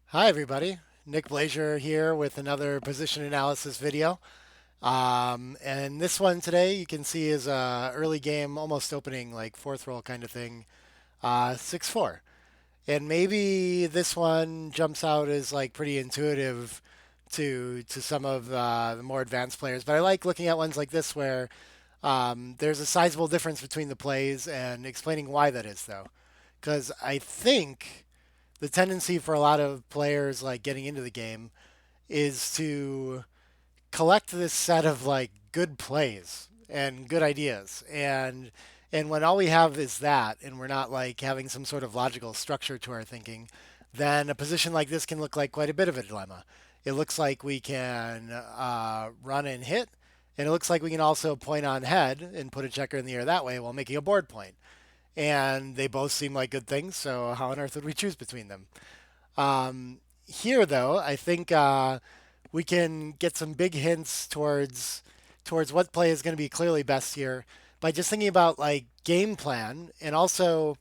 Hi, everybody. Nick Blazier here with another position analysis video. And this one today you can see is a early game, almost opening, like fourth roll kind of thing, 6-4. And maybe this one jumps out as like pretty intuitive to some of the more advanced players. But I like looking at ones like this where there's a sizable difference between the plays and explaining why that is, though. Because I think the tendency for a lot of players like getting into the game is to collect this set of like good plays and good ideas and when all we have is that and we're not like having some sort of logical structure to our thinking, then a position like this can look like quite a bit of a dilemma. It looks like we can run and hit, and it looks like we can also point on head and put a checker in the air that way while making a board point, and they both seem like good things, so how on earth would we choose between them? Here, though, I think we can get some big hints towards what play is going to be clearly best here by just thinking about like game plan, and also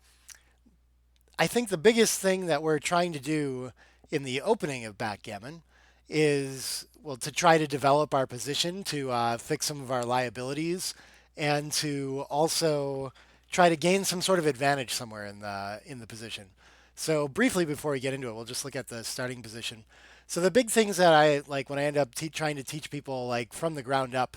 I think the biggest thing that we're trying to do in the opening of backgammon is, well, to try to develop our position to fix some of our liabilities and to also try to gain some sort of advantage somewhere in the position. So briefly before we get into it, we'll just look at the starting position. So the big things that I like when I end up trying to teach people like from the ground up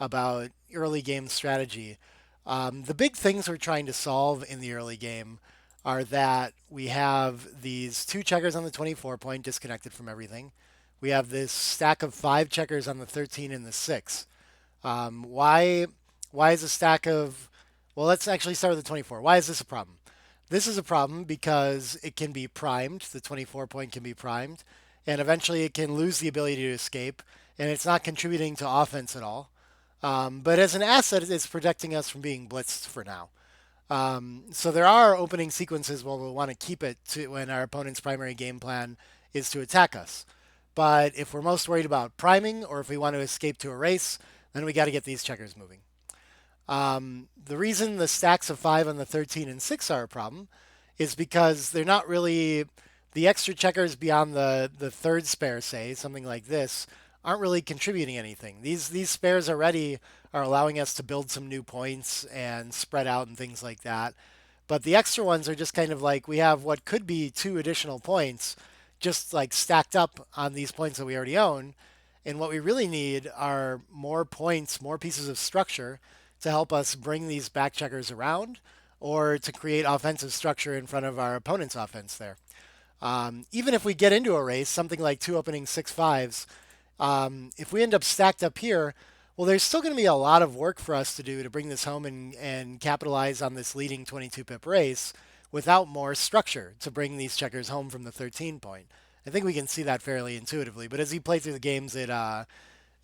about early game strategy, the big things we're trying to solve in the early game are that we have these two checkers on the 24 point disconnected from everything. We have this stack of five checkers on the 13 and the 6. Why is a stack of, well, let's actually start with the 24. Why is this a problem? This is a problem because it can be primed. The 24 point can be primed, and eventually it can lose the ability to escape, and it's not contributing to offense at all. But as an asset, it's protecting us from being blitzed for now. So there are opening sequences where we'll want to keep it to when our opponent's primary game plan is to attack us. But if we're most worried about priming or if we want to escape to a race, then we got to get these checkers moving. The reason the stacks of 5 on the 13 and 6 are a problem is because they're not really the extra checkers beyond the third spare, say, something like this, aren't really contributing anything. These spares already are allowing us to build some new points and spread out and things like that. But the extra ones are just kind of like we have what could be two additional points just like stacked up on these points that we already own. And what we really need are more points, more pieces of structure to help us bring these back checkers around or to create offensive structure in front of our opponent's offense there. Even if we get into a race, something like two opening 6-5s, if we end up stacked up here, well, there's still going to be a lot of work for us to do to bring this home and capitalize on this leading 22 pip race without more structure to bring these checkers home from the 13 point. I think we can see that fairly intuitively, but as you play through the games, it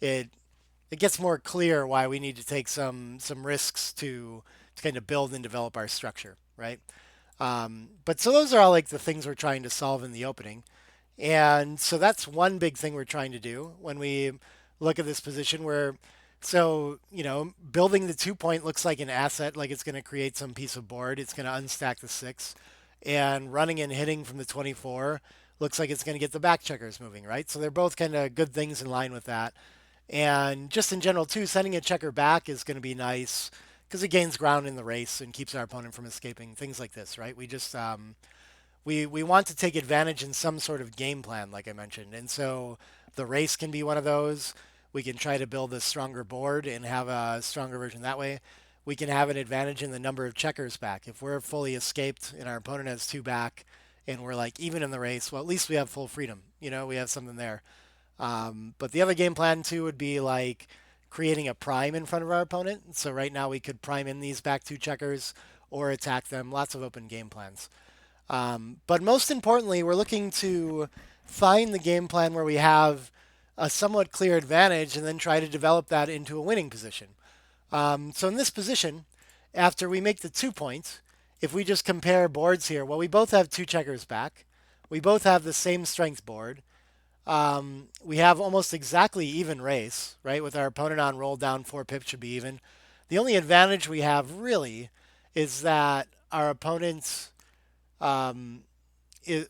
it gets more clear why we need to take some risks to kind of build and develop our structure, right? But so those are all like the things we're trying to solve in the opening. And so that's one big thing we're trying to do when we look at this position where, so, building the 2 point looks like an asset, like it's going to create some piece of board. It's going to unstack the 6. And running and hitting from the 24 looks like it's going to get the back checkers moving, right? So they're both kind of good things in line with that. And just in general, too, sending a checker back is going to be nice because it gains ground in the race and keeps our opponent from escaping. Things like this, right? We want to take advantage in some sort of game plan, like I mentioned, and so the race can be one of those. We can try to build a stronger board and have a stronger version that way. We can have an advantage in the number of checkers back. If we're fully escaped and our opponent has two back, and we're like even in the race, well, at least we have full freedom. We have something there. But the other game plan too would be like creating a prime in front of our opponent. So right now we could prime in these back two checkers or attack them. Lots of open game plans. But most importantly, we're looking to find the game plan where we have a somewhat clear advantage and then try to develop that into a winning position. So in this position, after we make the 2 points, if we just compare boards here, well, we both have two checkers back. We both have the same strength board. We have almost exactly even race, right? With our opponent on roll down 4 pips should be even. The only advantage we have really is that our opponent's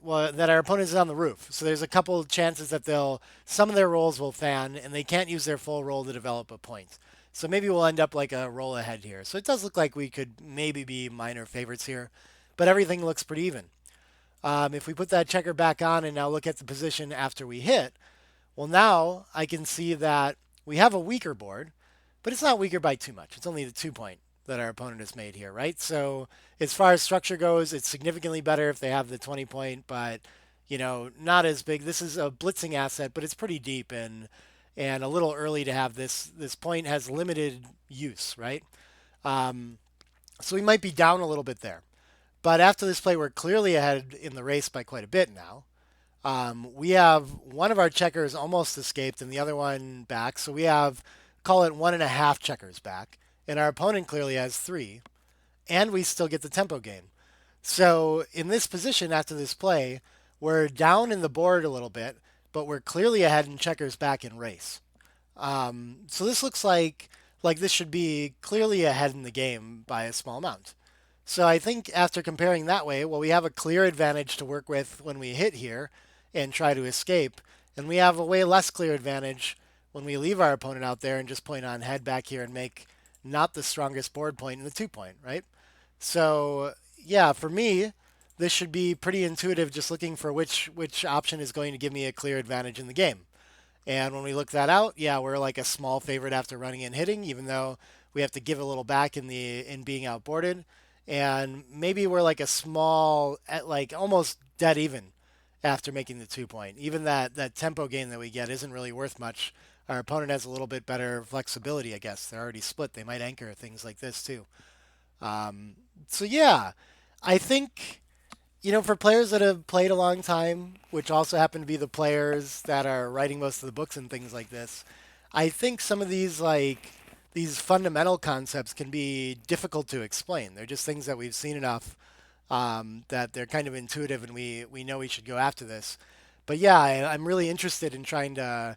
well, that our opponent is on the roof. So there's a couple chances that they'll some of their rolls will fan and they can't use their full roll to develop a point. So maybe we'll end up like a roll ahead here. So it does look like we could maybe be minor favorites here, but everything looks pretty even. If we put that checker back on and now look at the position after we hit, well, now I can see that we have a weaker board, but it's not weaker by too much. It's only the 2 point that our opponent has made here, right? So as far as structure goes, it's significantly better if they have the 20 point, but not as big. This is a blitzing asset, but it's pretty deep and a little early to have this. This point has limited use, right? Um, so we might be down a little bit there. But after this play, we're clearly ahead in the race by quite a bit now. We have one of our checkers almost escaped and the other one back. So we have, call it 1.5 checkers back. And our opponent clearly has three. And we still get the tempo gain. So in this position after this play, we're down in the board a little bit, but we're clearly ahead in checkers back in race. So this looks like this should be clearly ahead in the game by a small amount. So I think after comparing that way, well, we have a clear advantage to work with when we hit here and try to escape, and we have a way less clear advantage when we leave our opponent out there and just point on head back here and make not the strongest board point in the 2 point, right? So yeah, for me, this should be pretty intuitive. Just looking for which option is going to give me a clear advantage in the game. And when we look that out, yeah, we're like a small favorite after running and hitting, even though we have to give a little back in being outboarded. And maybe we're like a small, at like almost dead even after making the 2 point. Even that tempo gain that we get isn't really worth much. Our opponent has a little bit better flexibility, I guess. They're already split. They might anchor things like this too. Um, so yeah, I think for players that have played a long time, which also happen to be the players that are writing most of the books and things like this, I think some of these fundamental concepts can be difficult to explain. They're just things that we've seen enough that they're kind of intuitive, and we know we should go after this. But yeah, I'm really interested in trying to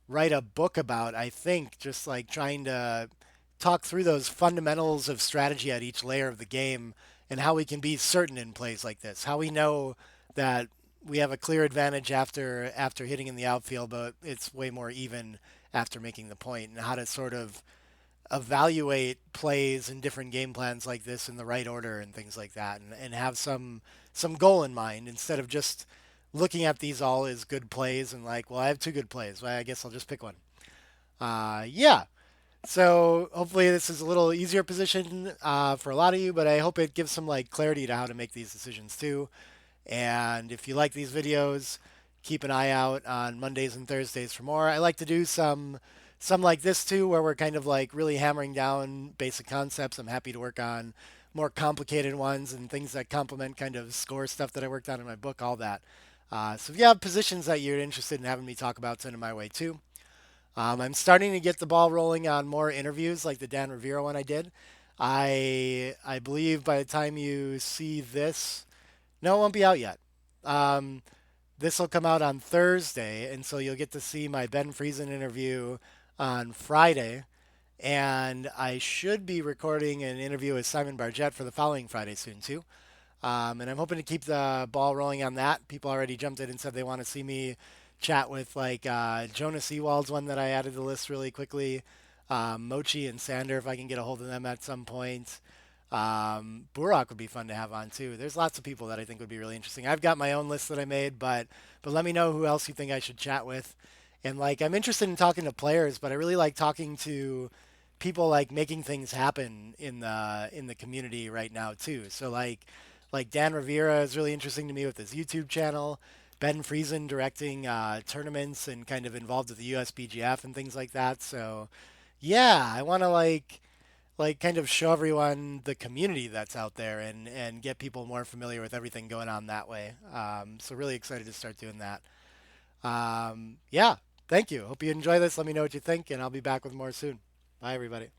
write a book about. I think just like trying to talk through those fundamentals of strategy at each layer of the game and how we can be certain in plays like this. How we know that we have a clear advantage after hitting in the outfield, but it's way more even after making the point, and how to sort of evaluate plays and different game plans like this in the right order and things like that, and have some goal in mind instead of just looking at these all as good plays and like, well, I have two good plays. Well, I guess I'll just pick one. Yeah. So hopefully this is a little easier position for a lot of you, but I hope it gives some like clarity to how to make these decisions too. And if you like these videos, keep an eye out on Mondays and Thursdays for more. I like to do some like this too, where we're kind of like really hammering down basic concepts. I'm happy to work on more complicated ones and things that complement kind of score stuff that I worked on in my book, all that. So if you have positions that you're interested in having me talk about, send them my way too. I'm starting to get the ball rolling on more interviews, like the Dan Rivera one I did. I believe by the time you see this, no, it won't be out yet. Um, this will come out on Thursday, and so you'll get to see my Ben Friesen interview on Friday. And I should be recording an interview with Simon Barjett for the following Friday soon too. And I'm hoping to keep the ball rolling on that. People already jumped in and said they want to see me chat with like Jonas Ewald's one that I added to the list really quickly. Mochi and Sander, if I can get a hold of them at some point. Burak would be fun to have on too. There's lots of people that I think would be really interesting. I've got my own list that I made, but let me know who else you think I should chat with. And like I'm interested in talking to players, but I really like talking to people like making things happen in the community right now too. So like Dan Rivera is really interesting to me with his YouTube channel. Ben Friesen directing tournaments and kind of involved with the USBGF and things like that. So yeah, I want to like kind of show everyone the community that's out there and get people more familiar with everything going on that way. So really excited to start doing that. Yeah, thank you. Hope you enjoy this. Let me know what you think, and I'll be back with more soon. Bye, everybody.